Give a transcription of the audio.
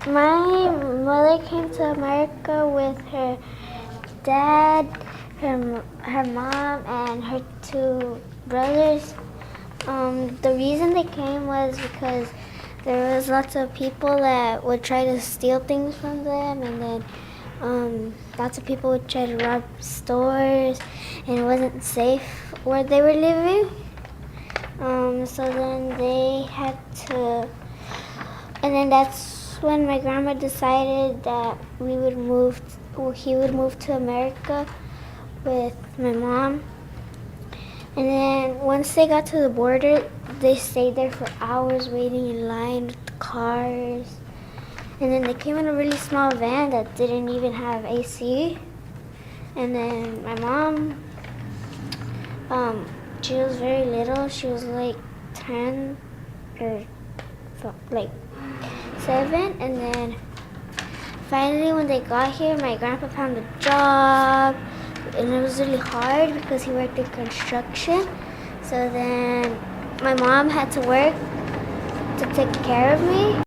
My mother came to America with her dad, her mom, and her two brothers. The reason they came was because there was lots of people that would try to steal things from them, and then lots of people would try to rob stores, and it wasn't safe where they were living. So then they had to, and then that's when my grandma decided that he would move to America with my mom. And then once they got to the border, they stayed there for hours waiting in line with the cars. And then they came in a really small van that didn't even have AC. And then my mom, she was very little. She was like 10 or like 7. And then finally when they got here, my grandpa found a job. And it was really hard because he worked in construction. So then my mom had to work to take care of me.